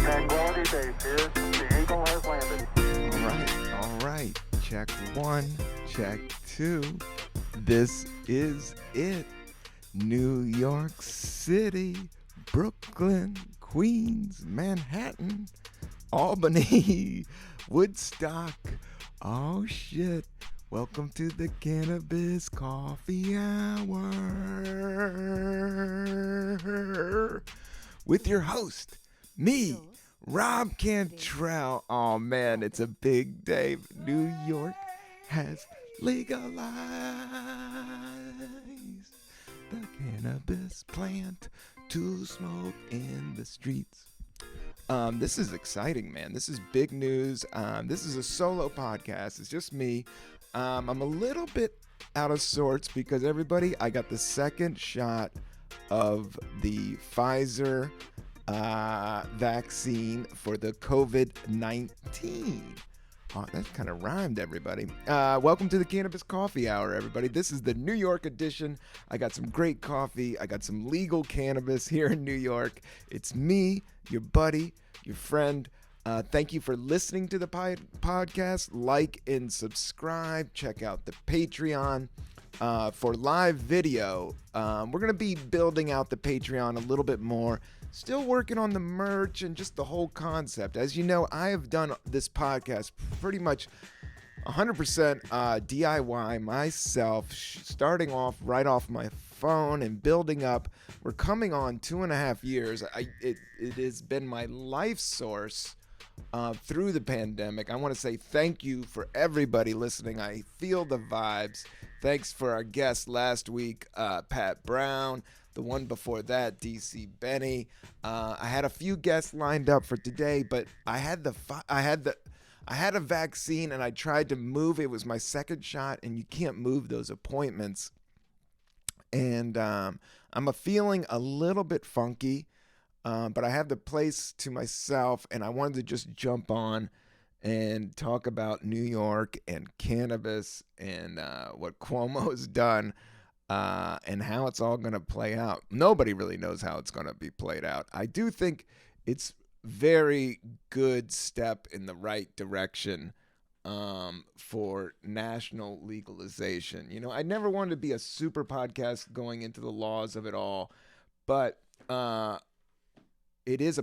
Tranquility Base here. The Eagle has landed. All right. Check one, check two. This is it. New York City, Brooklyn, Queens, Manhattan, Albany, Woodstock. Oh shit. Welcome to the Cannabis Coffee Hour with your host, me, Rob Cantrell. Oh man, it's a big day. New York has legalized the cannabis plant to smoke in the streets. This is exciting, man. This is big news. This is a solo podcast. It's just me. I'm a little bit out of sorts because I got the second shot of the Pfizer vaccine for the COVID-19. Oh, that kind of rhymed, everybody. Welcome to the Cannabis Coffee Hour, everybody. This is the New York edition. I got some great coffee. I got some legal cannabis here in New York. It's me, your buddy, your friend. Thank you for listening to the podcast. Like and subscribe. Check out the Patreon for live video. We're going to be building out the Patreon a little bit more. Still working on the merch and just the whole concept. As you know, I have done this podcast pretty much 100% DIY myself, starting off right off my phone and building up. We're coming on 2.5 years. It has been my life source through the pandemic. I want to say thank you for everybody listening. I feel the vibes. Thanks for our guest last week, Pat Brown. The one before that, DC Benny. I had a few guests lined up for today, but I had a vaccine and I tried to move. It was my second shot, and you can't move those appointments. And I'm feeling a little bit funky, but I have the place to myself, and I wanted to just jump on and talk about New York and cannabis and what Cuomo has done. And how it's all going to play out. Nobody really knows how it's going to be played out. I do think it's very good step in the right direction for national legalization. You know, I never wanted to be a super podcast going into the laws of it all, but it is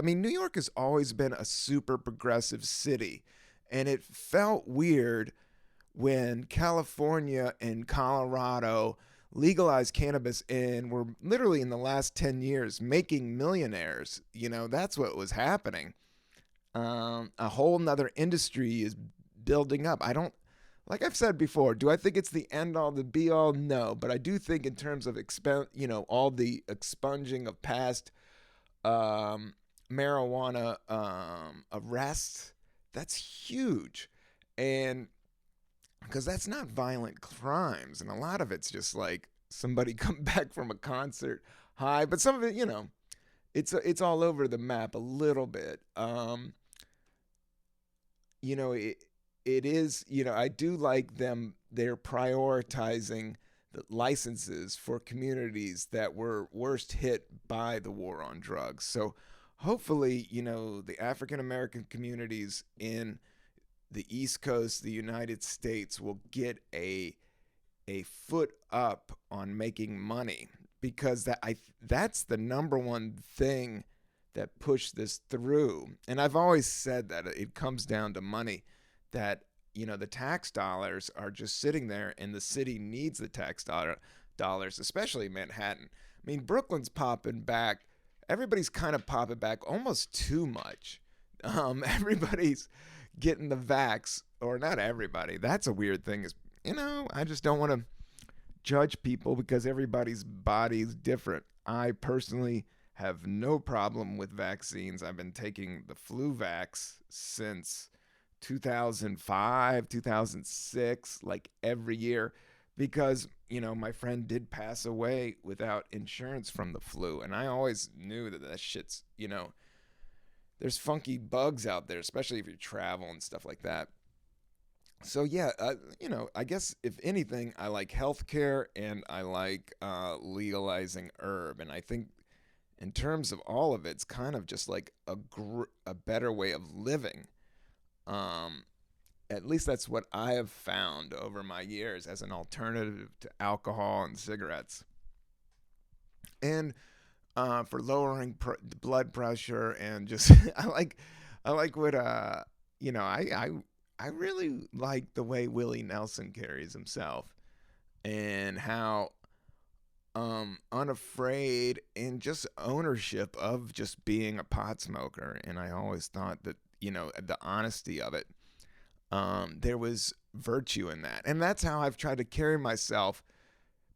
New York has always been a super progressive city, and it felt weird when California and Colorado legalized cannabis and were literally in the last 10 years making millionaires. You know, that's what was happening. A whole nother industry is building up. Like I've said before, do I think it's the end all, the be all? No, but I do think in terms of all the expunging of past marijuana arrests, that's huge. And because that's not violent crimes, and a lot of it's just like somebody come back from a concert high, but some of it, it's all over the map a little bit. It is, I do like them. They're prioritizing the licenses for communities that were worst hit by the war on drugs. So hopefully, the African American communities in the East Coast, the United States, will get a foot up on making money, because that's the number one thing that pushed this through. And I've always said that it comes down to money, that the tax dollars are just sitting there, and the city needs the tax dollars, especially Manhattan. I mean, Brooklyn's popping back. Everybody's kind of popping back almost too much. Everybody's getting the vax, or not everybody. That's a weird thing. I just don't want to judge people because everybody's body is different. I personally have no problem with vaccines. I've been taking the flu vax since 2005, 2006, like every year, because, my friend did pass away without insurance from the flu. And I always knew that shit's, there's funky bugs out there, especially if you travel and stuff like that. So yeah, I guess if anything, I like healthcare and I like legalizing herb. And I think in terms of all of it, it's kind of just like a better way of living. Um, at least that's what I have found over my years as an alternative to alcohol and cigarettes. And for lowering blood pressure and just I like what I really like the way Willie Nelson carries himself and how unafraid and just ownership of just being a pot smoker. And I always thought that the honesty of it, there was virtue in that, and that's how I've tried to carry myself.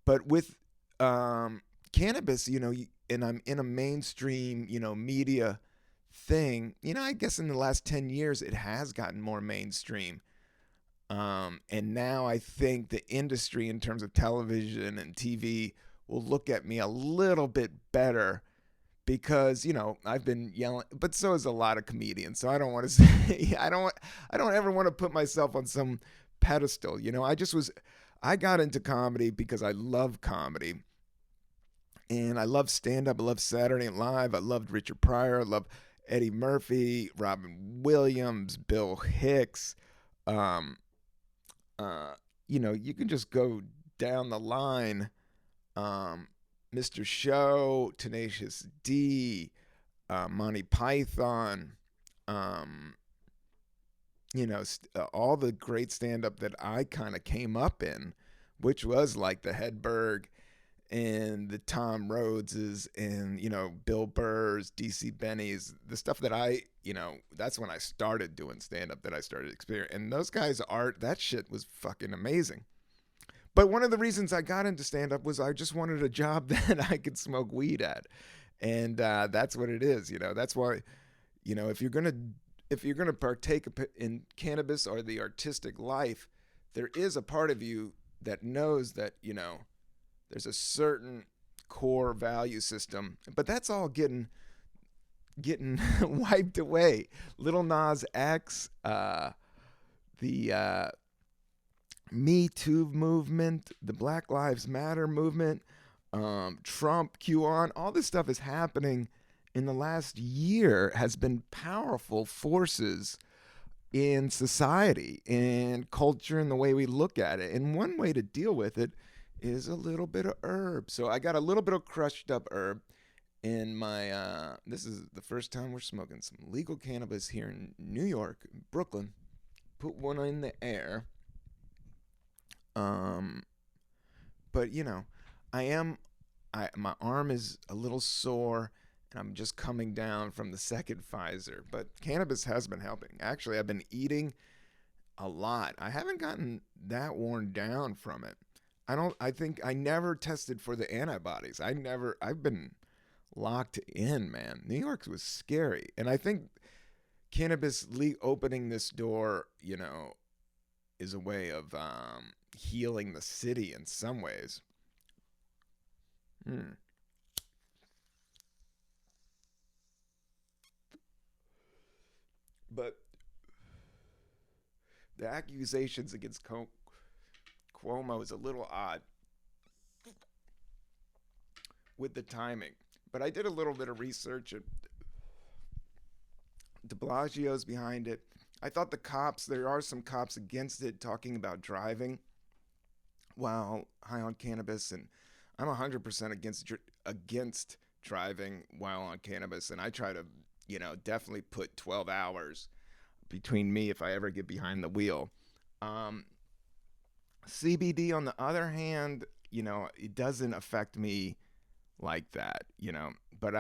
But with cannabis, and I'm in a mainstream, media thing. I guess in the last 10 years it has gotten more mainstream. And now I think the industry in terms of television and TV will look at me a little bit better because, I've been yelling, but so is a lot of comedians. So I don't want to say, I don't ever want to put myself on some pedestal. I got into comedy because I love comedy. And I love stand up. I love Saturday Night Live. I loved Richard Pryor. I love Eddie Murphy, Robin Williams, Bill Hicks. Um, you can just go down the line. Mr. Show, Tenacious D, Monty Python, all the great stand up that I kind of came up in, which was like the Hedberg and the Tom Rhodeses and, Bill Burrs, DC Benny's, the stuff that that's when I started doing stand up, that I started experiencing. And those guys' art, that shit was fucking amazing. But one of the reasons I got into stand up was I just wanted a job that I could smoke weed at. And that's what it is, That's why, if you're gonna partake in cannabis or the artistic life, there is a part of you that knows that, there's a certain core value system, but that's all getting wiped away. Lil Nas X, the Me Too movement, the Black Lives Matter movement, Trump, QAnon, all this stuff is happening in the last year, has been powerful forces in society and culture and the way we look at it. And one way to deal with it is a little bit of herb. So I got a little bit of crushed up herb in my, this is the first time we're smoking some legal cannabis here in New York, Brooklyn. Put one in the air. But my arm is a little sore and I'm just coming down from the second Pfizer, but cannabis has been helping. Actually, I've been eating a lot. I haven't gotten that worn down from it. I think I never tested for the antibodies. I've been locked in, man. New York was scary. And I think cannabis opening this door, is a way of healing the city in some ways. But the accusations against Cuomo is a little odd with the timing. But I did a little bit of research, and de Blasio's behind it. I thought there are some cops against it, talking about driving while high on cannabis, and I'm 100% against driving while on cannabis, and I try to, definitely put 12 hours between me if I ever get behind the wheel. CBD, on the other hand, it doesn't affect me like that, But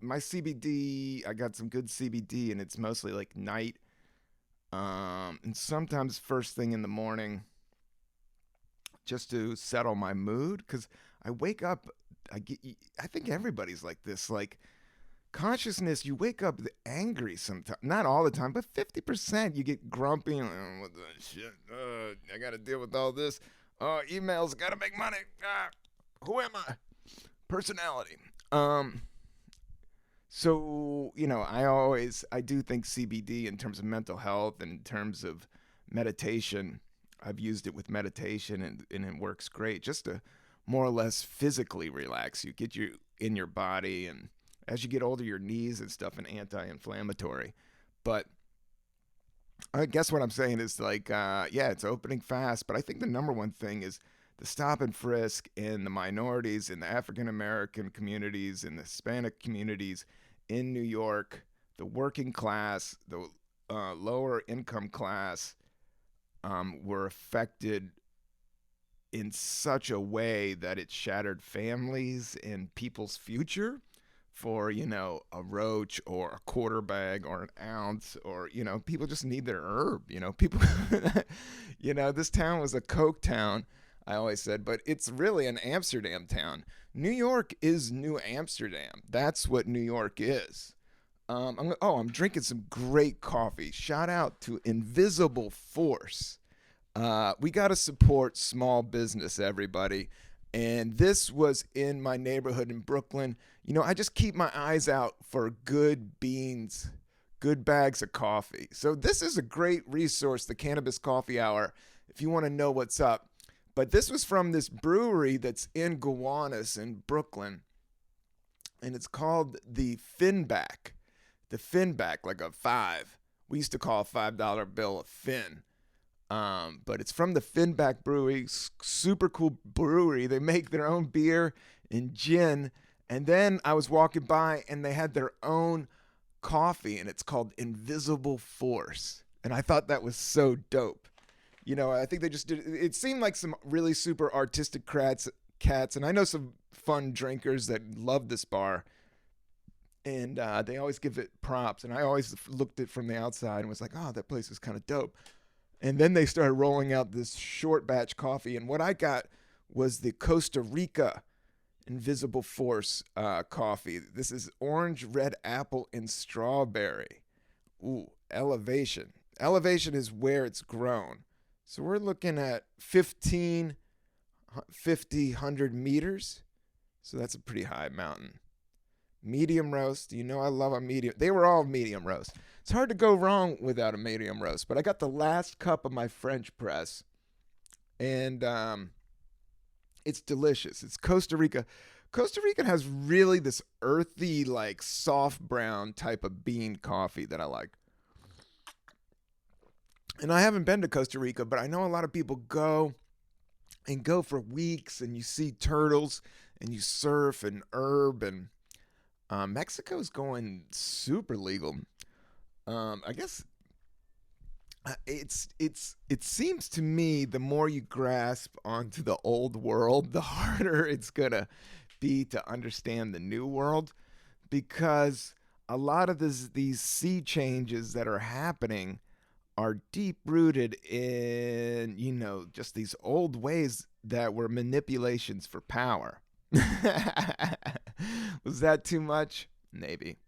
my CBD, I got some good CBD, and it's mostly like night, and sometimes first thing in the morning, just to settle my mood, because I wake up. I think everybody's like this, like consciousness. You wake up angry sometimes, not all the time, but 50%. You get grumpy. What the shit? I got to deal with all this. Emails. Got to make money. Who am I? Personality. So I do think CBD in terms of mental health and in terms of meditation. I've used it with meditation, and it works great, just to more or less physically relax you, get you in your body, and As you get older, your knees and stuff and anti-inflammatory. But I guess what I'm saying is like, yeah, it's opening fast. But I think the number one thing is the stop and frisk in the minorities, in the African American communities, in the Hispanic communities in New York, the working class, the lower income class were affected in such a way that it shattered families and people's future for, a roach or a quarter bag or an ounce, or, people just need their herb. People, this town was a coke town, I always said, but it's really an Amsterdam town. New York is New Amsterdam. That's what New York is. I'm drinking some great coffee. Shout out to Invisible Force. We got to support small business, everybody. And this was in my neighborhood in Brooklyn. I just keep my eyes out for good beans, good bags of coffee. So this is a great resource, the Cannabis Coffee Hour, if you want to know what's up. But this was from this brewery that's in Gowanus in Brooklyn. And it's called the Finback. The Finback, like a five. We used to call a $5 bill a fin. But it's from the Finback Brewery, super cool brewery. They make their own beer and gin. And then I was walking by and they had their own coffee and it's called Invisible Force. And I thought that was so dope. I think they just did, it seemed like some really super artistic cats. And I know some fun drinkers that love this bar. And they always give it props. And I always looked at it from the outside and was like, oh, that place is kind of dope. And then they started rolling out this short batch coffee. And what I got was the Costa Rica Invisible Force coffee. This is orange, red apple, and strawberry. Ooh, elevation. Elevation is where it's grown. So we're looking at 1,100 meters. So that's a pretty high mountain. Medium roast. I love a medium. They were all medium roast. It's hard to go wrong without a medium roast. But I got the last cup of my French press. And it's delicious. It's Costa Rica. Costa Rica has really this earthy, like soft brown type of bean coffee that I like. And I haven't been to Costa Rica, but I know a lot of people go for weeks and you see turtles and you surf and herb and Mexico's going super legal. I guess it seems to me the more you grasp onto the old world, the harder it's gonna be to understand the new world, because a lot of these sea changes that are happening are deep rooted in just these old ways that were manipulations for power. Was that too much? Maybe.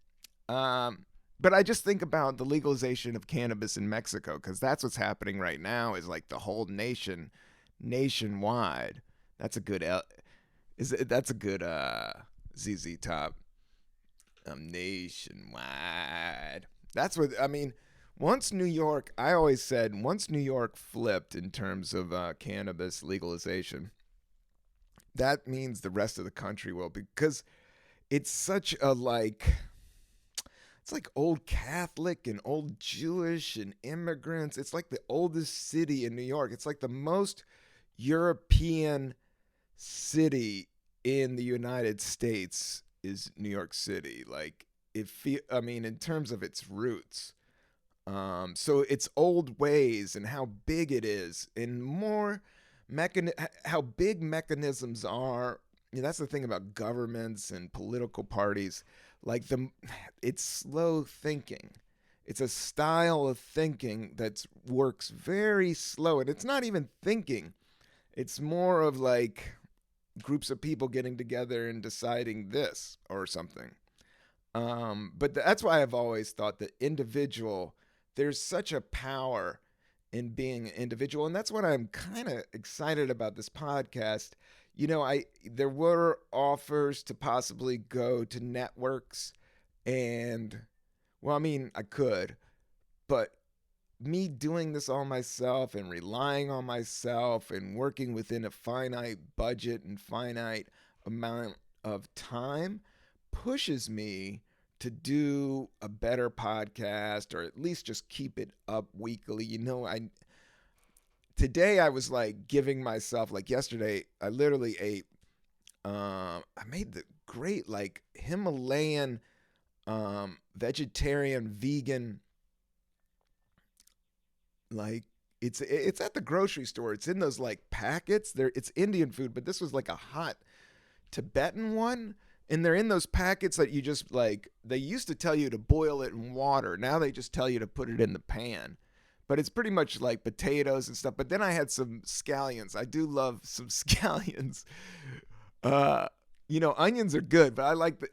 But I just think about the legalization of cannabis in Mexico, because that's what's happening right now, is like the whole nationwide. That's a good ZZ Top. Nationwide. That's what I mean. Once New York flipped in terms of cannabis legalization, that means the rest of the country will, because it's such a it's like old Catholic and old Jewish and immigrants. It's like the oldest city in New York. It's like the most European city in the United States is New York City. Like in terms of its roots. So its old ways and how big it is, and more how big mechanisms are. That's the thing about governments and political parties. It's slow thinking. It's a style of thinking that works very slow, and it's not even thinking. It's more of like groups of people getting together and deciding this or something. But that's why I've always thought that there's such a power in being an individual. And that's what I'm kind of excited about this podcast. There were offers to possibly go to networks and, I could, but me doing this all myself and relying on myself and working within a finite budget and finite amount of time pushes me to do a better podcast, or at least just keep it up weekly. Today I was like giving myself, like yesterday I literally ate I made the great like Himalayan vegetarian vegan, like it's at the grocery store. It's in those like packets. It's Indian food, but this was like a hot Tibetan one. And they're in those packets that you just like, they used to tell you to boil it in water. Now they just tell you to put it in the pan. But it's pretty much like potatoes and stuff. But then I had some scallions. I do love some scallions. Uh, onions are good, but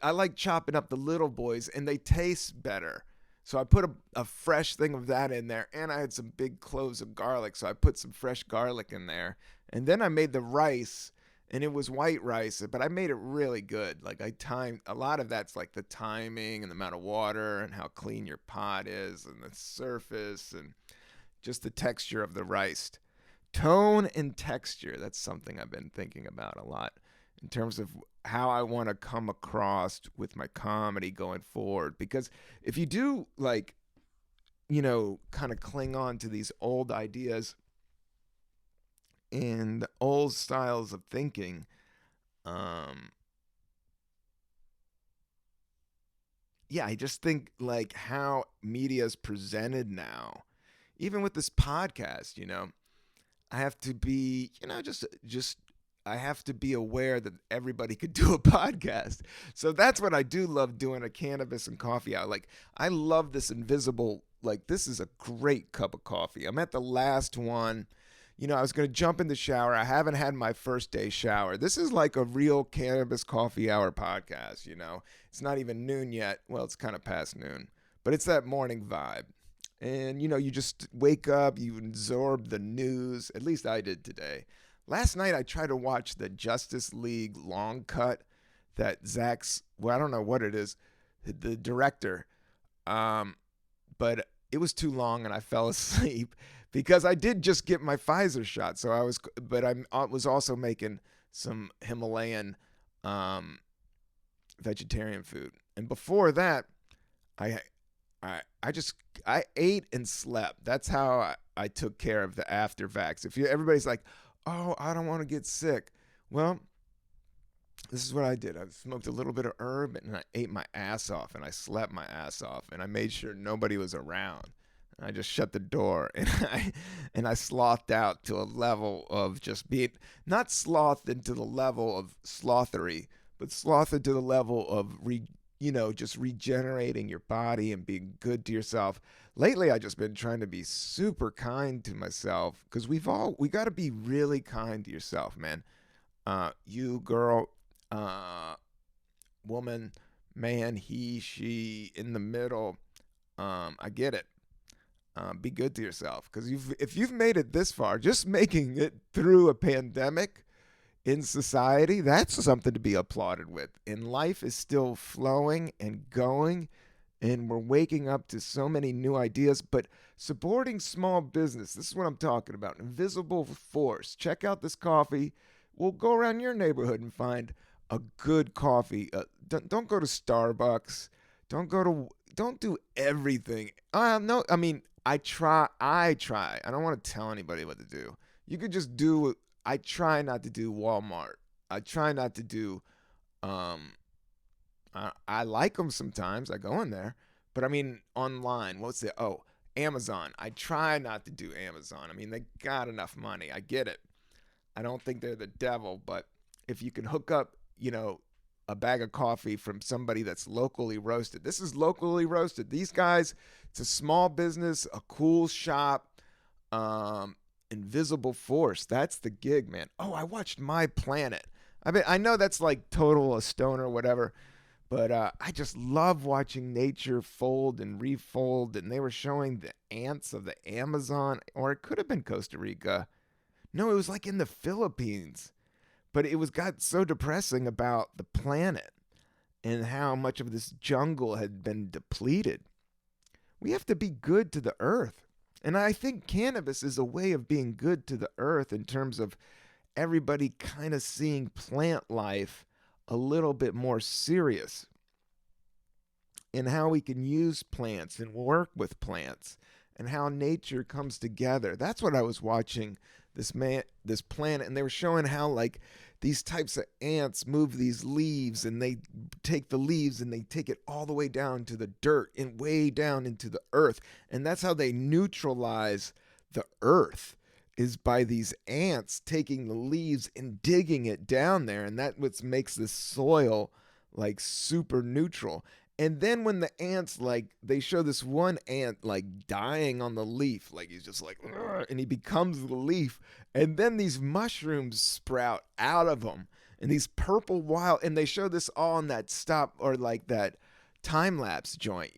I like chopping up the little boys, and they taste better. So I put a fresh thing of that in there, and I had some big cloves of garlic, so I put some fresh garlic in there, and then I made the rice, and it was white rice, but I made it really good. Like I timed a lot of that's like the timing and the amount of water and how clean your pot is and the surface and just the texture of the rice. Tone and texture, that's something I've been thinking about a lot in terms of how I want to come across with my comedy going forward. Because if you do like, kind of cling on to these old ideas and old styles of thinking, yeah, I just think like how media is presented now, even with this podcast, I have to be, just I have to be aware that everybody could do a podcast. So that's what I do love doing, a cannabis and coffee hour. Like I love this invisible, like this is a great cup of coffee. I'm at the last one. I was going to jump in the shower. I haven't had my first day shower. This is like a real cannabis coffee hour podcast. It's not even noon yet. Well, it's kind of past noon, but it's that morning vibe. And, you just wake up, you absorb the news. At least I did today. Last night, I tried to watch the Justice League long cut that I don't know what it is, the director. But it was too long and I fell asleep because I did just get my Pfizer shot. But I was also making some Himalayan vegetarian food. And before that, I I ate and slept. That's how I took care of the after vax. Everybody's like, oh, I don't want to get sick. Well, this is what I did. I smoked a little bit of herb and I ate my ass off and I slept my ass off and I made sure nobody was around. I just shut the door and I slothed out to a level of just being not slothed into the level of slothery, but slothed into the level of just regenerating your body and being good to yourself. Lately, I just been trying to be super kind to myself because we got to be really kind to yourself, man. You girl, woman, man, he, she, in the middle. I get it. Be good to yourself because if you've made it this far, just making it through a pandemic in society, that's something to be applauded with. And life is still flowing and going, and we're waking up to so many new ideas. But supporting small business, this is what I'm talking about. Invisible force. Check out this coffee. We'll go around your neighborhood and find a good coffee. Don't go to Starbucks. Don't do everything. No, I mean, I try. I don't want to tell anybody what to do. You could just do. I try not to do Walmart. I try not to do. I like them sometimes. I go in there, but I mean online. Amazon. I try not to do Amazon. I mean they got enough money. I get it. I don't think they're the devil, but if you can hook up, a bag of coffee from somebody that's locally roasted. This is locally roasted. These guys, it's a small business, a cool shop, invisible force. That's the gig, man. Oh, I watched My Planet. I know that's like total a stoner, whatever, but I just love watching nature fold and refold. And they were showing the ants of the Amazon, or it could have been Costa Rica. No, it was like in the Philippines. But got so depressing about the planet and how much of this jungle had been depleted. We have to be good to the earth. And I think cannabis is a way of being good to the earth in terms of everybody kind of seeing plant life a little bit more serious. and how we can use plants and work with plants and how nature comes together. That's what I was watching this planet, and they were showing how like these types of ants move these leaves, and they take the leaves and they take it all the way down to the dirt and way down into the earth, and that's how they neutralize the earth, is by these ants taking the leaves and digging it down there, and that what makes the soil like super neutral. And then when the ants, like, they show this one ant like dying on the leaf, like he's just like, "Ugh," and he becomes the leaf, and then these mushrooms sprout out of him, and these purple wild, and they show this all in that stop or like that time lapse joint.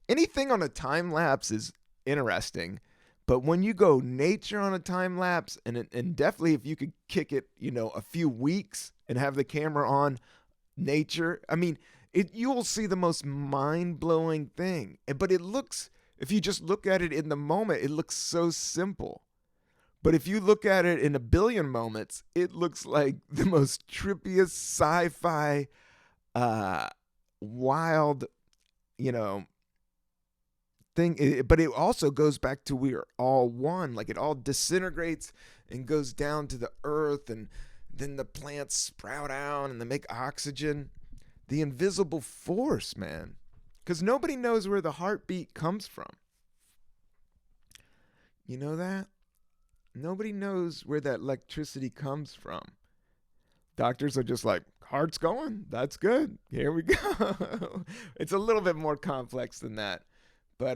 Anything on a time lapse is interesting, but when you go nature on a time lapse, and definitely if you could kick it, a few weeks and have the camera on nature, I mean, you will see the most mind-blowing thing. But it looks, if you just look at it in the moment, it looks so simple. But if you look at it in a billion moments, it looks like the most trippiest sci-fi, wild, you know, thing. But it also goes back to we're all one. Like it all disintegrates and goes down to the earth, and then the plants sprout out and they make oxygen. The invisible force, man. Because nobody knows where the heartbeat comes from. You know that? Nobody knows where that electricity comes from. Doctors are just like, heart's going. That's good. Here we go. It's a little bit more complex than that. But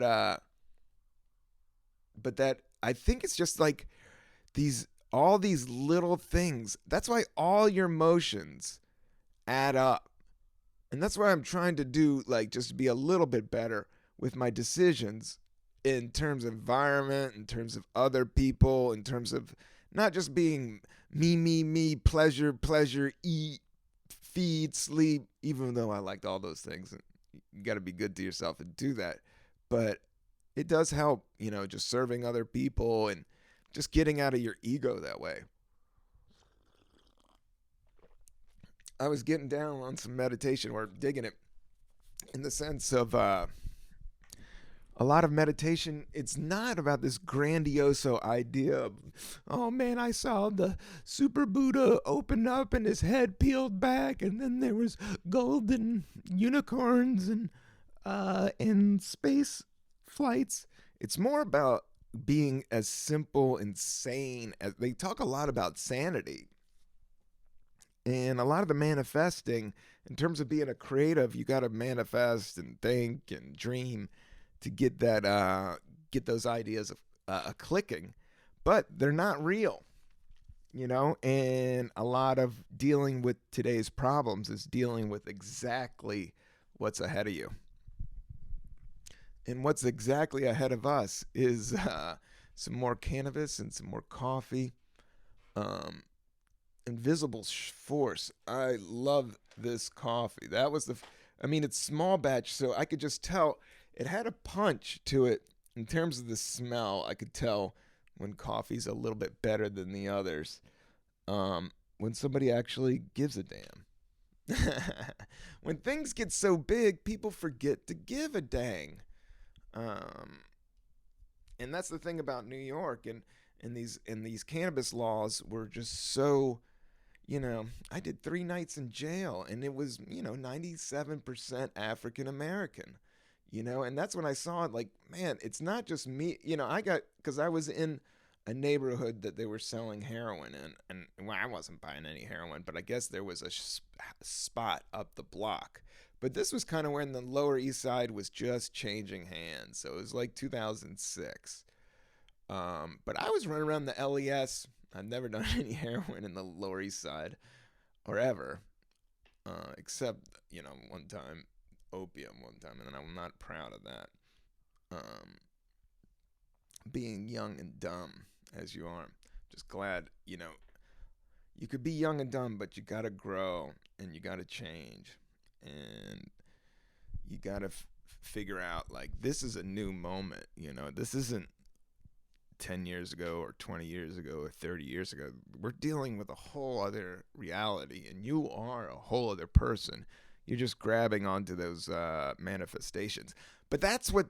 that, I think it's just like all these little things. That's why all your emotions add up. And that's why I'm trying to do, like, just be a little bit better with my decisions in terms of environment, in terms of other people, in terms of not just being me, pleasure, eat, feed, sleep, even though I liked all those things. You got to be good to yourself and do that. But it does help, just serving other people and just getting out of your ego that way. I was getting down on some meditation, or digging it, in the sense of a lot of meditation. It's not about this grandioso idea of, oh man, I saw the super Buddha open up and his head peeled back, and then there was golden unicorns and space flights. It's more about being as simple and sane as they talk a lot about sanity. And a lot of the manifesting, in terms of being a creative, you got to manifest and think and dream to get get those ideas clicking. But they're not real, And a lot of dealing with today's problems is dealing with exactly what's ahead of you. And what's exactly ahead of us is some more cannabis and some more coffee. Invisible force. I love this coffee. That was it's small batch, so I could just tell it had a punch to it in terms of the smell. I could tell when coffee's a little bit better than the others. When somebody actually gives a damn. When things get so big, people forget to give a dang. And that's the thing about New York and these cannabis laws were just so. I did 3 nights in jail, and it was, 97% African American, and that's when I saw it, like, man, it's not just me, because I was in a neighborhood that they were selling heroin in, and well, I wasn't buying any heroin, but I guess there was a spot up the block. But this was kind of when the Lower East Side was just changing hands, so it was like 2006. But I was running around the LES. I've never done any heroin in the Lower East Side, or ever, except, one time, opium one time, and I'm not proud of that. Being young and dumb, as you are, just glad, you could be young and dumb, but you gotta grow, and you gotta change, and you gotta figure out, like, this is a new moment, this isn't 10 years ago or 20 years ago or 30 years ago. We're dealing with a whole other reality, and you are a whole other person. You're just grabbing onto those manifestations. But that's what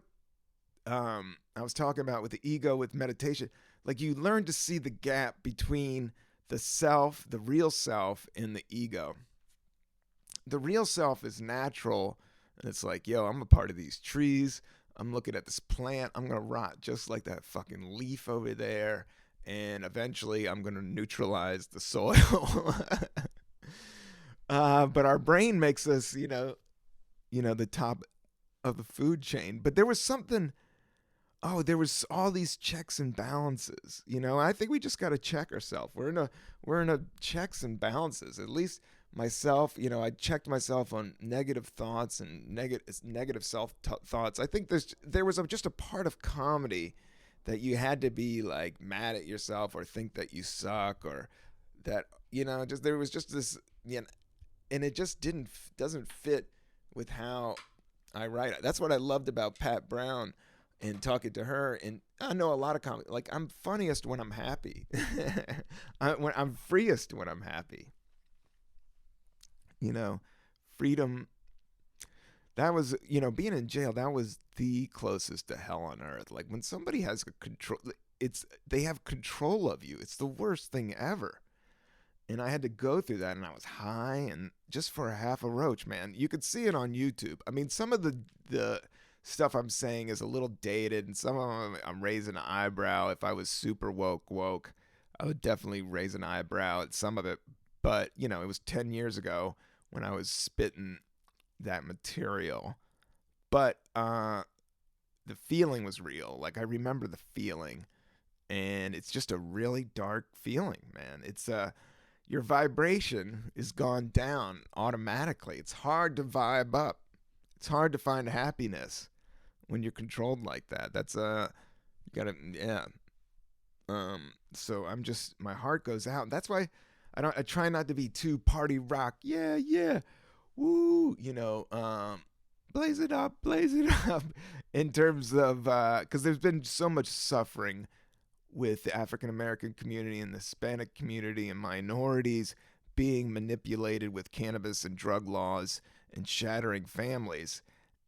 I was talking about with the ego, with meditation. Like you learn to see the gap between the self, the real self, and the ego. The real self is natural, and it's like, yo, I'm a part of these trees. I'm looking at this plant. I'm gonna rot just like that fucking leaf over there, and eventually I'm gonna neutralize the soil. But our brain makes us, the top of the food chain. But there was something. Oh, there was all these checks and balances. I think we just got to check ourselves. We're in a checks and balances. At least myself, I checked myself on negative thoughts and negative self thoughts. I think there was just a part of comedy that you had to be like mad at yourself or think that you suck or that just there was just this and it just doesn't fit with how I write. That's what I loved about Pat Brown and talking to her. And I know a lot of comedy. Like I'm funniest when I'm happy. When I'm freest when I'm happy. Freedom. That was, being in jail. That was the closest to hell on earth. Like when somebody has control, they have control of you. It's the worst thing ever. And I had to go through that, and I was high, and just for a half a roach, man. You could see it on YouTube. I mean, some of the stuff I'm saying is a little dated, and some of them I'm raising an eyebrow. If I was super woke, I would definitely raise an eyebrow at some of it. But, it was 10 years ago when I was spitting that material. But the feeling was real. Like, I remember the feeling, and it's just a really dark feeling, man. It's your vibration is gone down automatically. It's hard to vibe up. It's hard to find happiness when you're controlled like that. That's you gotta, yeah. So my heart goes out. That's why I try not to be too party rock. Yeah, yeah, woo. Blaze it up, in terms of because there's been so much suffering with the African American community and the Hispanic community and minorities being manipulated with cannabis and drug laws and shattering families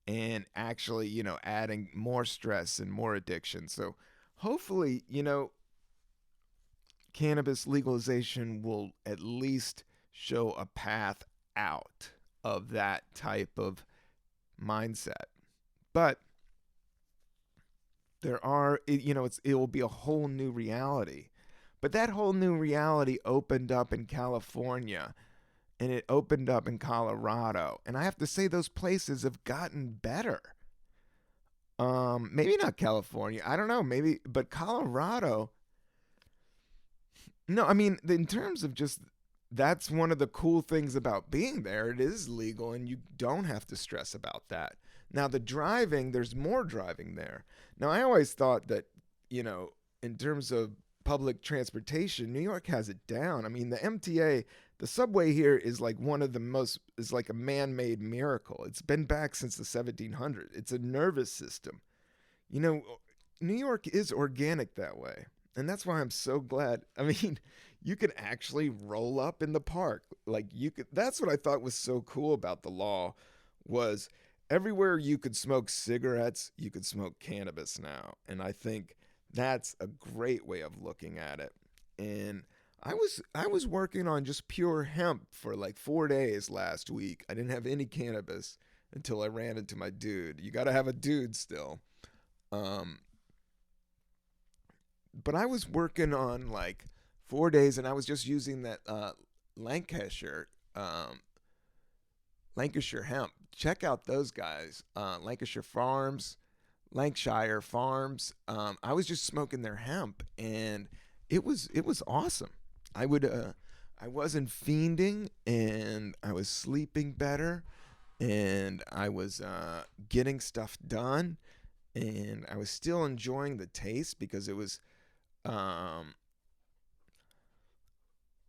and actually, adding more stress and more addiction. So hopefully, cannabis legalization will at least show a path out of that type of mindset. But it will be a whole new reality. But that whole new reality opened up in California and it opened up in Colorado. And I have to say those places have gotten better. Maybe not California. I don't know. Maybe, but Colorado. No, I mean, in terms of just that's one of the cool things about being there. It is legal and you don't have to stress about that. Now, the driving, there's more driving there. Now, I always thought that, in terms of public transportation, New York has it down. I mean, the MTA, the subway here is like is like a man-made miracle. It's been back since the 1700s. It's a nervous system. New York is organic that way. And that's why I'm so glad. I mean, you can actually roll up in the park. Like that's what I thought was so cool about the law was everywhere you could smoke cigarettes, you could smoke cannabis now. And I think that's a great way of looking at it. And I was working on just pure hemp for like 4 days last week. I didn't have any cannabis until I ran into my dude. You got to have a dude still. But I was working on like 4 days, and I was just using that Lancashire hemp. Check out those guys, Lancashire Farms. I was just smoking their hemp, and it was awesome. I wasn't fiending, and I was sleeping better, and I was getting stuff done, and I was still enjoying the taste because it was.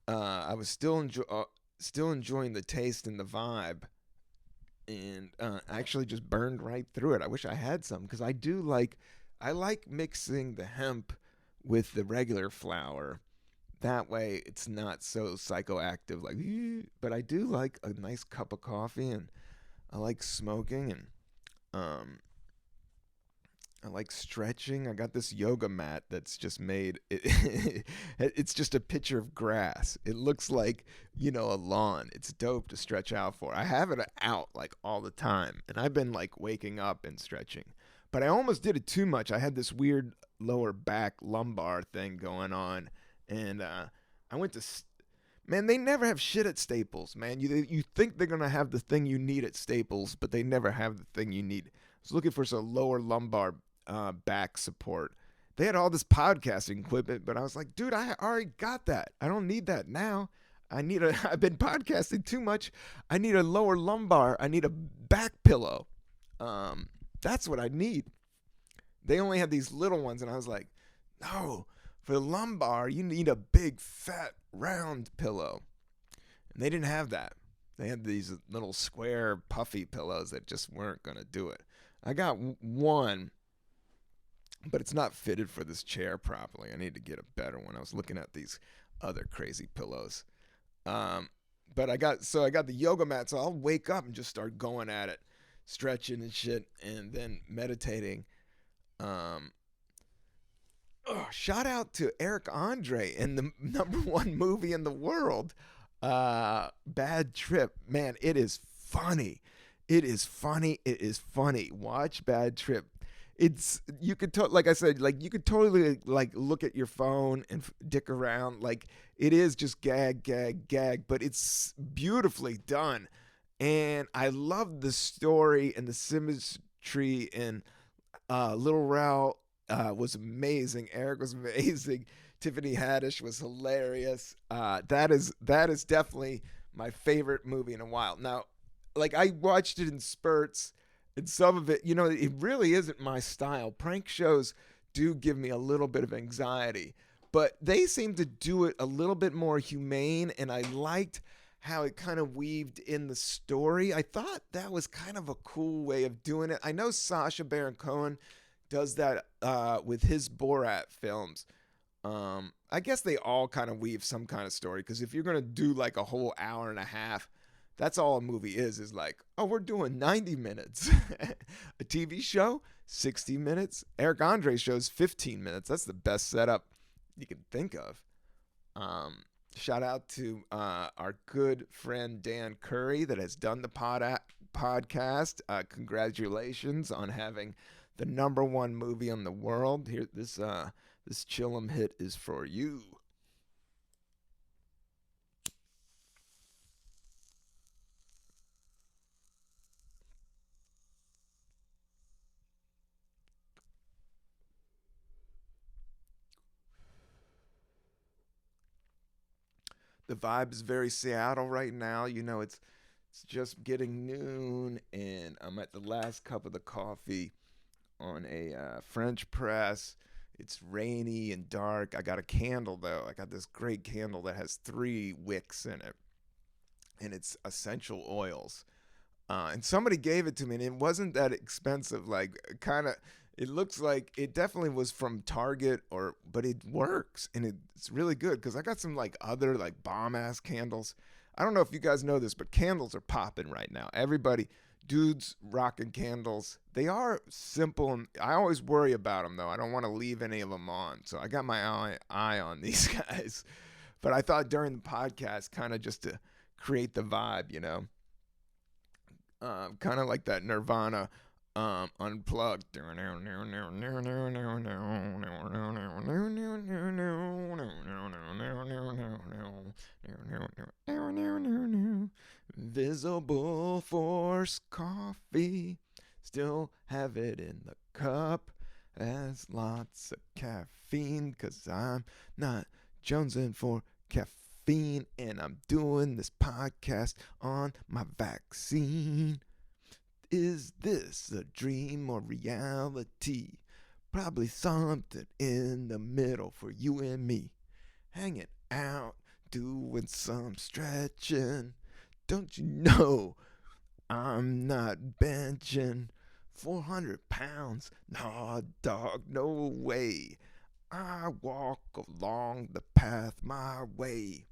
I was still enjoying the taste and the vibe, and actually just burned right through it. I wish I had some because I like mixing the hemp with the regular flower. That way, it's not so psychoactive. Like, but I do like a nice cup of coffee, and I like smoking, and um, I like stretching. I got this yoga mat that's just made. It's just a picture of grass. It looks like, a lawn. It's dope to stretch out for. I have it out like all the time, and I've been like waking up and stretching. But I almost did it too much. I had this weird lower back lumbar thing going on, and I went to. Man, they never have shit at Staples, man. You think they're gonna have the thing you need at Staples, but they never have the thing you need. I was looking for some lower lumbar back support. They had all this podcasting equipment, but I was like, dude, I already got that. I don't need that now. I've been podcasting too much. I need a lower lumbar. I need a back pillow. That's what I need. They only had these little ones, and I was like, no, for the lumbar, you need a big, fat, round pillow. And they didn't have that. They had these little square, puffy pillows that just weren't going to do it. I got one, but it's not fitted for this chair properly. I need to get a better one. I was looking at these other crazy pillows. But I got the yoga mat, so I'll wake up and just start going at it, stretching and shit, and then meditating. Shout out to Eric Andre in the number one movie in the world, Bad Trip. Man, it is funny. It is funny. It is funny. Watch Bad Trip. You could like I said, like you could totally like look at your phone and dick around. Like it is just gag, but it's beautifully done. And I love the story and the symmetry, and Little Ralph was amazing. Eric was amazing. Tiffany Haddish was hilarious. That is definitely my favorite movie in a while. Now, like I watched it in spurts, and some of it, it really isn't my style. Prank shows do give me a little bit of anxiety, but they seem to do it a little bit more humane, and I liked how it kind of weaved in the story. I thought that was kind of a cool way of doing it. I know Sacha Baron Cohen does that with his Borat films. I guess they all kind of weave some kind of story, because if you're going to do like a whole hour and a half, that's all a movie is like, oh, we're doing 90 minutes. A TV show, 60 minutes. Eric Andre show's 15 minutes. That's the best setup you can think of. Shout out to our good friend Dan Curry that has done the podcast. Congratulations on having the number one movie in the world. Here, this Chillum hit is for you. The vibe is very Seattle right now. It's just getting noon, and I'm at the last cup of the coffee on a French press. It's rainy and dark. I got a candle, though. I got this great candle that has 3 wicks in it, and it's essential oils. And somebody gave it to me, and it wasn't that expensive. Like, kind of, it looks like it definitely was from Target, but it works, and it's really good, because I got some like other like bomb ass candles. I don't know if you guys know this, but candles are popping right now. Dudes rocking candles. They are simple, and I always worry about them though. I don't want to leave any of them on, so I got my eye on these guys. But I thought during the podcast, kind of just to create the vibe, kind of like that Nirvana unplugged. Visible Force coffee, still have it in the cup, has lots of caffeine, 'cause I'm not jonesing for caffeine, and I'm doing this podcast on my vaccine. Is this a dream or reality? Probably something in the middle for you and me. Hanging out, doing some stretching. Don't you know I'm not benching 400 pounds? Nah, dog, no way. I walk along the path my way.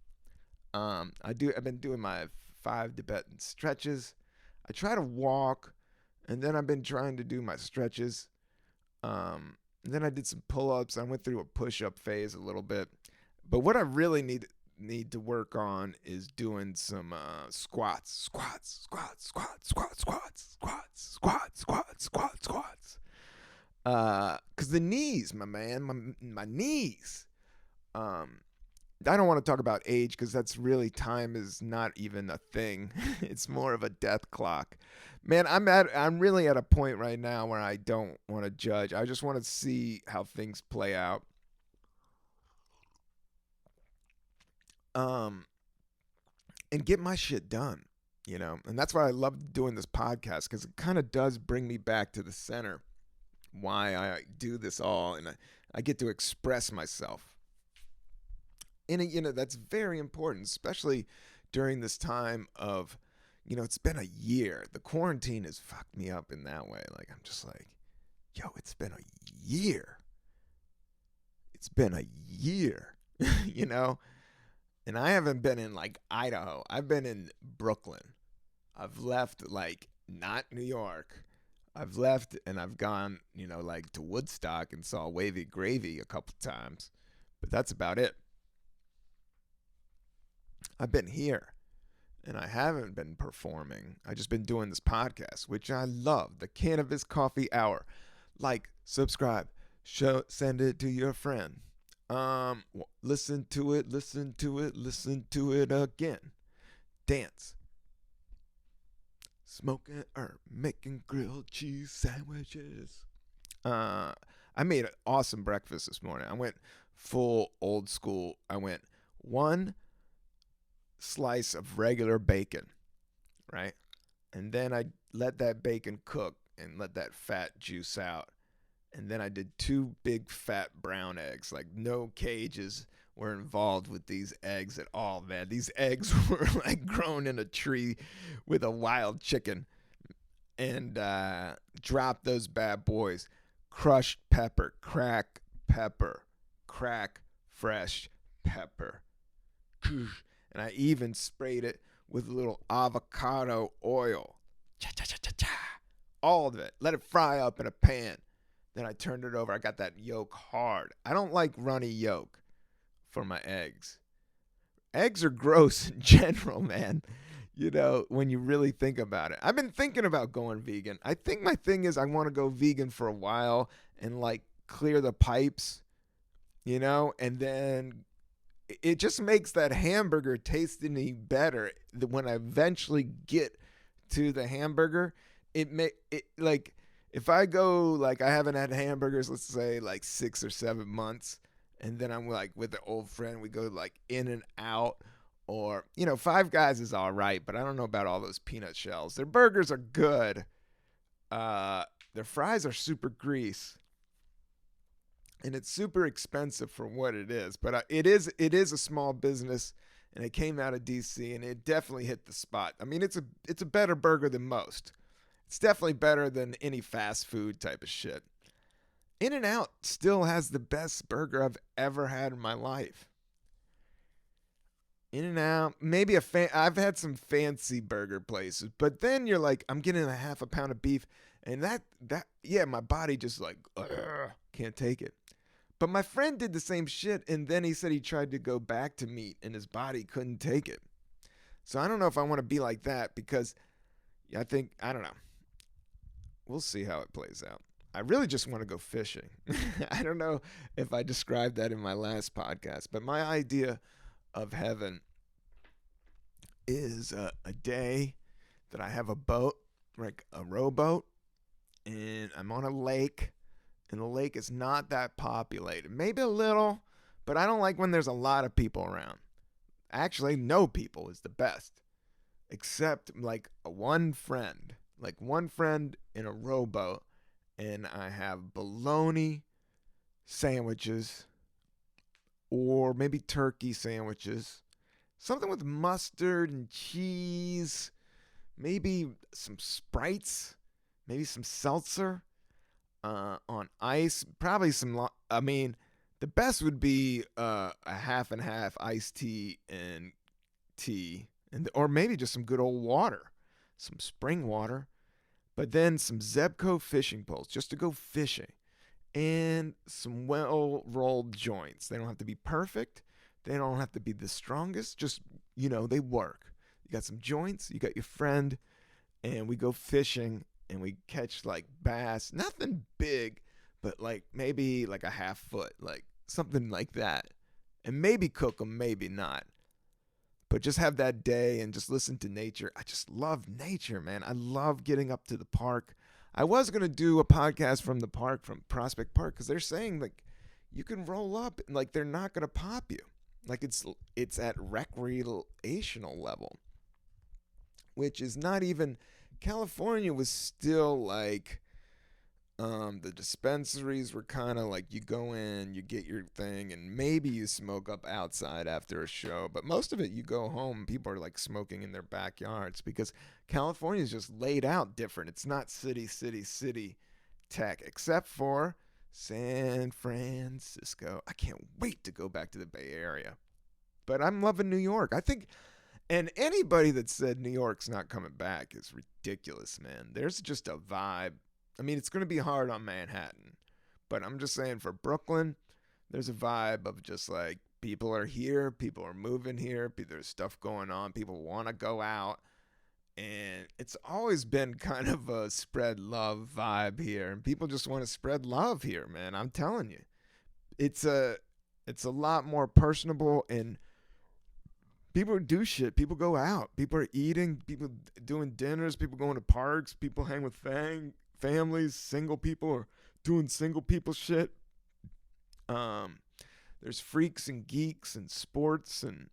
I've been doing my 5 Tibetan stretches. I try to walk, and then I've been trying to do my stretches. And then I did some pull-ups. I went through a push-up phase a little bit. But what I really need to work on is doing some squats. Cause the knees, my man, my knees. I don't want to talk about age because that's really, time is not even a thing. It's more of a death clock. Man, I'm really at a point right now where I don't want to judge. I just want to see how things play out. And get my shit done, And that's why I love doing this podcast, because it kind of does bring me back to the center, why I do this all, and I get to express myself. And that's very important, especially during this time of, it's been a year. The quarantine has fucked me up in that way. Like, I'm just like, yo, it's been a year. It's been a year, And I haven't been in like Idaho. I've been in Brooklyn. I've left like not New York. I've left and I've gone, like to Woodstock and saw Wavy Gravy a couple times. But that's about it. I've been here and I haven't been performing. I just been doing this podcast, which I love. The Cannabis Coffee Hour. Like, subscribe, send it to your friend. Listen to it again. Dance. Smoking herb, making grilled cheese sandwiches. I made an awesome breakfast this morning. I went full old school. I went one slice of regular bacon, right? And then I let that bacon cook and let that fat juice out. And then I did 2 big fat brown eggs. Like, no cages were involved with these eggs at all, man. These eggs were like grown in a tree with a wild chicken. And dropped those bad boys. Crushed pepper, crack fresh pepper. And I even sprayed it with a little avocado oil. All of it. Let it fry up in a pan. Then I turned it over. I got that yolk hard. I don't like runny yolk for my eggs. Eggs are gross in general, man. When you really think about it. I've been thinking about going vegan. I think my thing is I want to go vegan for a while and like clear the pipes, and then it just makes that hamburger taste any better. When I eventually get to the hamburger, if I go, like, I haven't had hamburgers, let's say, like 6 or 7 months, and then I'm, like, with an old friend, we go, like, In and Out, or, Five Guys is all right, but I don't know about all those peanut shells. Their burgers are good. Their fries are super grease, and it's super expensive for what it is, but it is a small business, and it came out of D.C., and it definitely hit the spot. I mean, it's a better burger than most. It's definitely better than any fast food type of shit. In-N-Out still has the best burger I've ever had in my life. In-N-Out, maybe I've had some fancy burger places, but then you're like, I'm getting a half a pound of beef, and my body just like, can't take it. But my friend did the same shit, and then he said he tried to go back to meat, and his body couldn't take it. So I don't know if I want to be like that, because I don't know. We'll see how it plays out. I really just want to go fishing. I don't know if I described that in my last podcast, but my idea of heaven is a day that I have a boat, like a rowboat, and I'm on a lake, and the lake is not that populated. Maybe a little, but I don't like when there's a lot of people around. Actually, no people is the best, except like one friend in a rowboat, and I have bologna sandwiches, or maybe turkey sandwiches, something with mustard and cheese, maybe some Sprites, maybe some seltzer on ice, probably the best would be a half and half iced tea, or maybe just some good old water. some spring water, but then some Zebco fishing poles just to go fishing, and some well rolled joints. They don't have to be perfect. They don't have to be the strongest. Just, they work. You got some joints, you got your friend, and we go fishing and we catch like bass. Nothing big, but like maybe like a half foot, like something like that. And maybe cook them, maybe not. But just have that day and just listen to nature. I just love nature, man. I love getting up to the park. I was going to do a podcast from the park, from Prospect Park, because they're saying like you can roll up and like they're not going to pop you. Like it's at recreational level, which is not even. California was still like the dispensaries were kind of like you go in, you get your thing, and maybe you smoke up outside after a show. But most of it, you go home, people are like smoking in their backyards because California is just laid out different. It's not city tech, except for San Francisco. I can't wait to go back to the Bay Area. But I'm loving New York. I think, and anybody that said New York's not coming back is ridiculous, man. There's just a vibe. I mean, it's going to be hard on Manhattan, but I'm just saying for Brooklyn, there's a vibe of just like people are here, people are moving here, there's stuff going on, people want to go out, and it's always been kind of a spread love vibe here, and people just want to spread love here, man. I'm telling you, it's a lot more personable, and people do shit. People go out. People are eating. People doing dinners. People going to parks. People hang with families. Single people are doing single people shit. There's freaks and geeks and sports and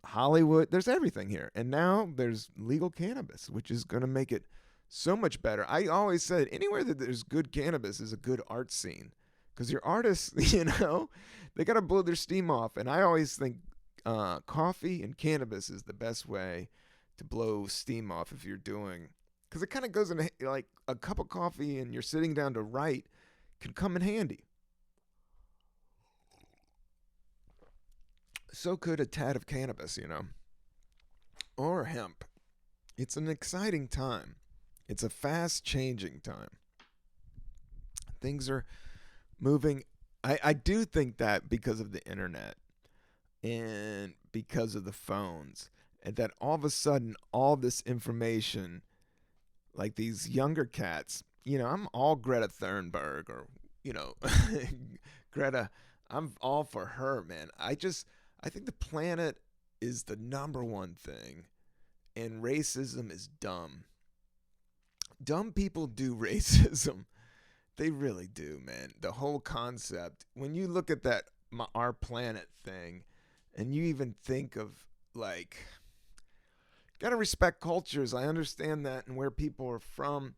Hollywood. There's everything here. And now there's legal cannabis, which is going to make it so much better. I always said anywhere that there's good cannabis is a good art scene. Because your artists, they got to blow their steam off. And I always think coffee and cannabis is the best way to blow steam off if you're doing. Because it kind of goes in like a cup of coffee and you're sitting down to write can come in handy. So could a tad of cannabis, or hemp. It's an exciting time. It's a fast changing time. Things are moving. I do think that because of the internet and because of the phones, and that all of a sudden all this information, like these younger cats, I'm all Greta Thunberg or Greta. I'm all for her, man. I think the planet is the number one thing, and racism is dumb. Dumb people do racism. They really do, man. The whole concept, when you look at that our planet thing, and you even think of like, gotta respect cultures. I understand that and where people are from.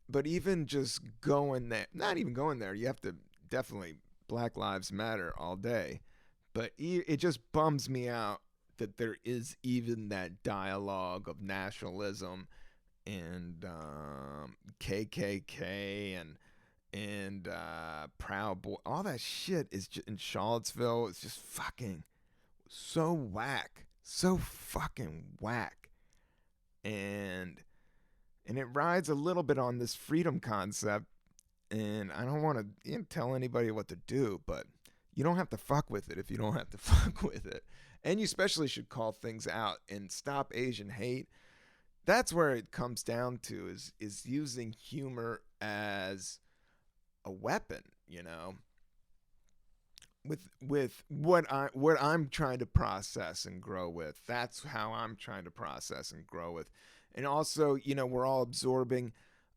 But even just going there, not even going there, you have to definitely Black Lives Matter all day. But it just bums me out that there is even that dialogue of nationalism and KKK and Proud Boy, all that shit is just, in Charlottesville. It's just fucking so whack, so fucking whack, and it rides a little bit on this freedom concept. And I don't want to tell anybody what to do, but you don't have to fuck with it if you don't have to fuck with it, and you especially should call things out and stop Asian hate. That's where it comes down to is using humor as a weapon, with what I'm trying to process and grow with. That's how I'm trying to process and grow with. And also, we're all absorbing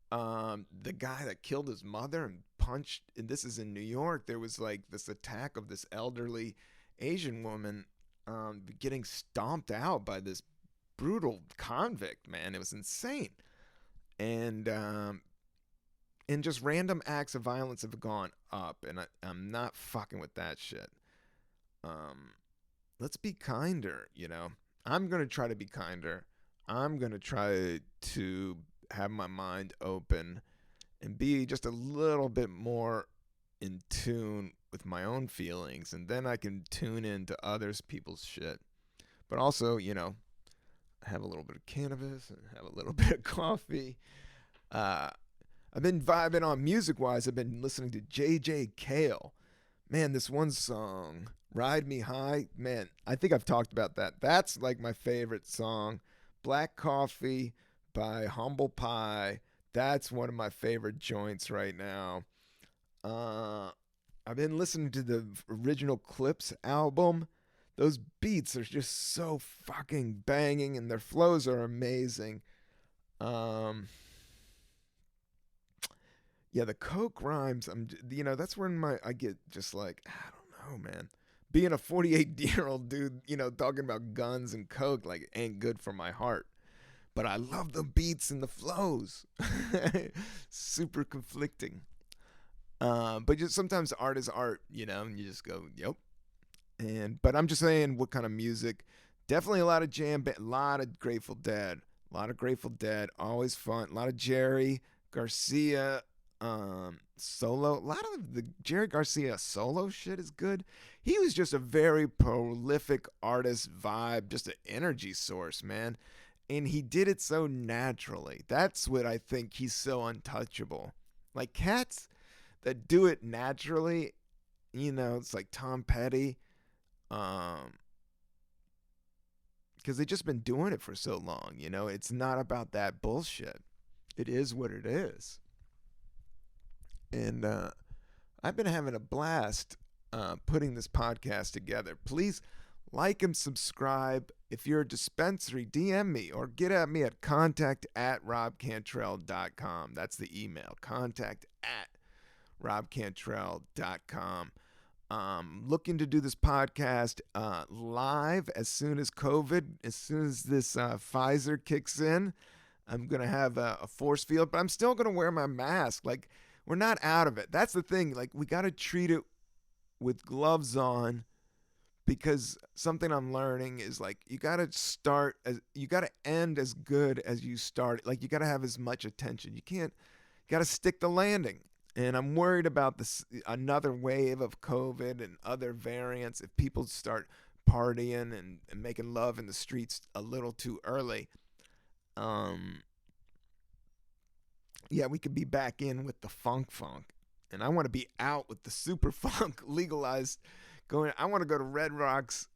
the guy that killed his mother and punched, and this is in New York. There was like this attack of this elderly Asian woman getting stomped out by this brutal convict, man. It was insane. And just random acts of violence have gone up, and I'm not fucking with that shit. Let's be kinder, I'm going to try to be kinder. I'm going to try to have my mind open and be just a little bit more in tune with my own feelings, and then I can tune into others people's shit. But also, have a little bit of cannabis and have a little bit of coffee. Uh, I've been vibing on music-wise. I've been listening to J.J. Cale. Man, this one song, Ride Me High, man, I think I've talked about that. That's like my favorite song. Black Coffee by Humble Pie. That's one of my favorite joints right now. Uh, I've been listening to the original Clips album. Those beats are just so fucking banging and their flows are amazing. Um, yeah, the Coke rhymes. That's when I get just like, I don't know, man. Being a 48-year-old dude, talking about guns and Coke, like, ain't good for my heart. But I love the beats and the flows. Super conflicting. But just sometimes art is art, and you just go, yep. But I'm just saying, what kind of music? Definitely a lot of a lot of Grateful Dead, always fun. A lot of Jerry Garcia, solo. A lot of the Jerry Garcia solo shit is good. He was just a very prolific artist vibe, just an energy source, man. And he did it so naturally. That's what I think he's so untouchable. Like cats that do it naturally, it's like Tom Petty. Because they've just been doing it for so long, it's not about that bullshit. It is what it is. And I've been having a blast putting this podcast together. Please like and subscribe. If you're a dispensary, DM me or get at me at contact@robcantrell.com. That's the email, contact@robcantrell.com. Looking to do this podcast live as soon as this Pfizer kicks in. I'm going to have a force field, but I'm still going to wear my mask. Like, we're not out of it. That's the thing. Like, we got to treat it with gloves on, because something I'm learning is like, you got to end as good as you start. Like, you got to have as much attention. You got to stick the landing. And I'm worried about another wave of COVID and other variants. If people start partying and making love in the streets a little too early, we could be back in with the funk. And I want to be out with the super funk legalized. I want to go to Red Rocks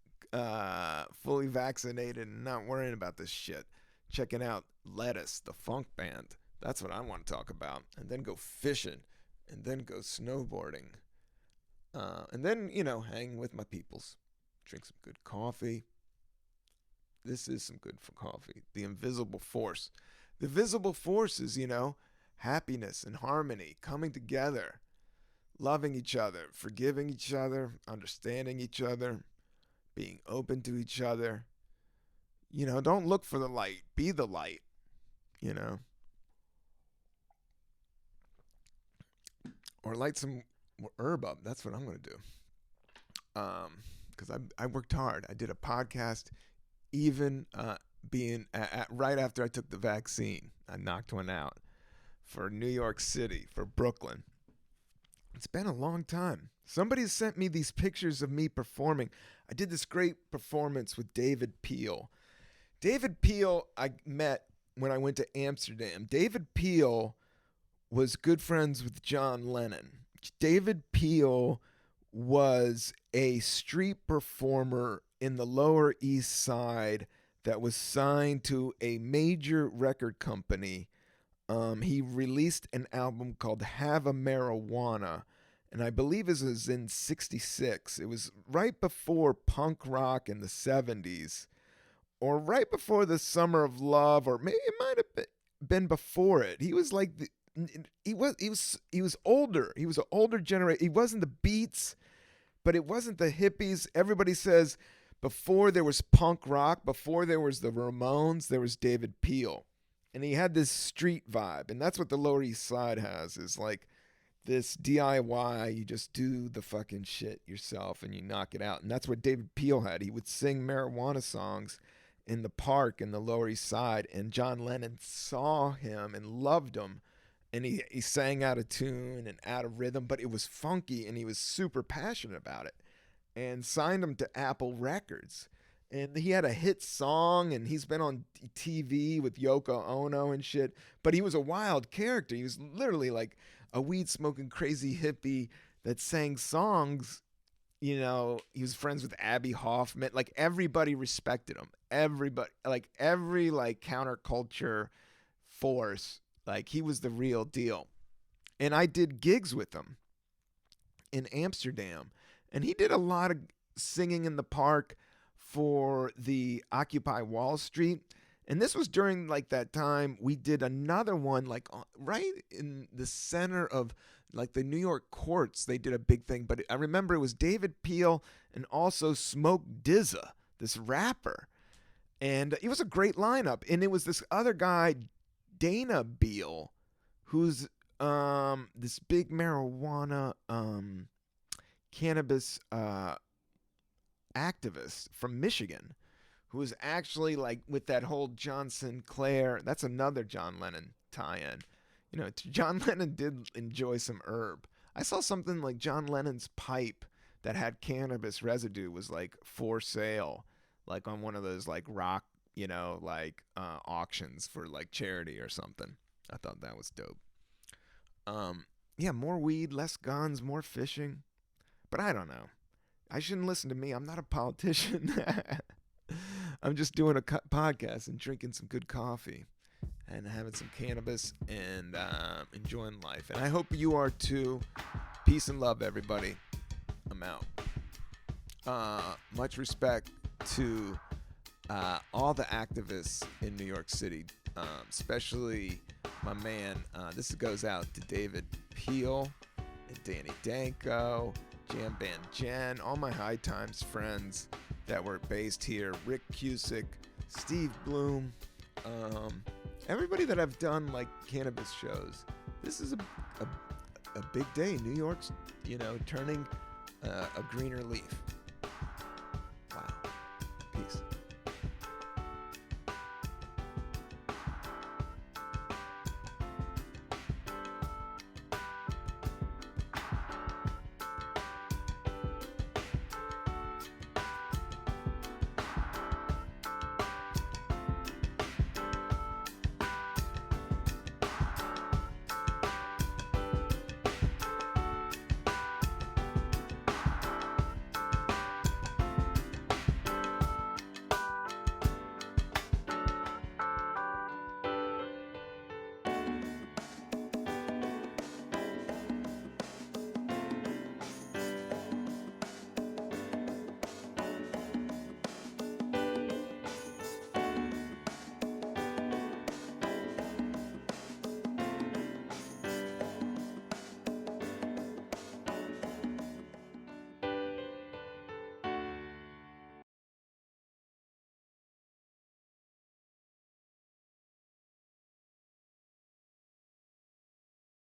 fully vaccinated and not worrying about this shit. Checking out Lettuce, the funk band. That's what I want to talk about. And then go fishing. And then go snowboarding. And then, hang with my peoples. Drink some good coffee. This is some good for coffee. The invisible force. The visible force is, happiness and harmony, coming together, loving each other, forgiving each other, understanding each other, being open to each other. Don't look for the light. Be the light, Or light some herb up. That's what I'm going to do. Because I worked hard. I did a podcast even being right after I took the vaccine. I knocked one out for New York City, for Brooklyn. It's been a long time. Somebody sent me these pictures of me performing. I did this great performance with David Peel. David Peel I met when I went to Amsterdam. David Peel was good friends with John Lennon. David Peel was a street performer in the Lower East Side that was signed to a major record company. He released an album called Have a Marijuana, and I believe it was in '66. It was right before punk rock in the '70s, or right before the Summer of Love, or maybe it might have been before it. He was like he was older. He was an older generation. He wasn't the Beats, but it wasn't the hippies. Everybody says before there was punk rock, before there was the Ramones, there was David Peel. And he had this street vibe. And that's what the Lower East Side has, is like this DIY. You just do the fucking shit yourself and you knock it out. And that's what David Peel had. He would sing marijuana songs in the park in the Lower East Side. And John Lennon saw him and loved him. And he sang out of tune and out of rhythm, but it was funky and he was super passionate about it, and signed him to Apple Records. And he had a hit song, and he's been on TV with Yoko Ono and shit. But he was a wild character. He was literally like a weed smoking crazy hippie that sang songs. You know, he was friends with Abby Hoffman. Like everybody respected him. Everybody, like every like counterculture force, like he was the real deal. And I did gigs with him in Amsterdam, and he did a lot of singing in the park for the Occupy Wall Street. And this was during like that time we did another one like right in the center of like the New York courts. They did a big thing, but I remember it was David Peel and also Smoke DZA, this rapper. And it was a great lineup. And it was this other guy, Dana Beal, who's this big marijuana cannabis activist from Michigan, who was actually like with that whole John Sinclair. That's another John Lennon tie-in. You know, John Lennon did enjoy some herb. I saw something like John Lennon's pipe that had cannabis residue was like for sale, like on one of those like rock, you know, like auctions for like charity or something. I thought that was dope. Yeah, more weed, less guns, more fishing. But I don't know. I shouldn't listen to me. I'm not a politician. I'm just doing a podcast and drinking some good coffee and having some cannabis and enjoying life. And I hope you are too. Peace and love, everybody. I'm out. Much respect to all the activists in New York City, especially my man. This goes out to David Peel and Danny Danko, Jam Band Jen, all my High Times friends that were based here, Rick Cusick, Steve Bloom, everybody that I've done like cannabis shows. This is a big day. New York's, you know, turning a greener leaf.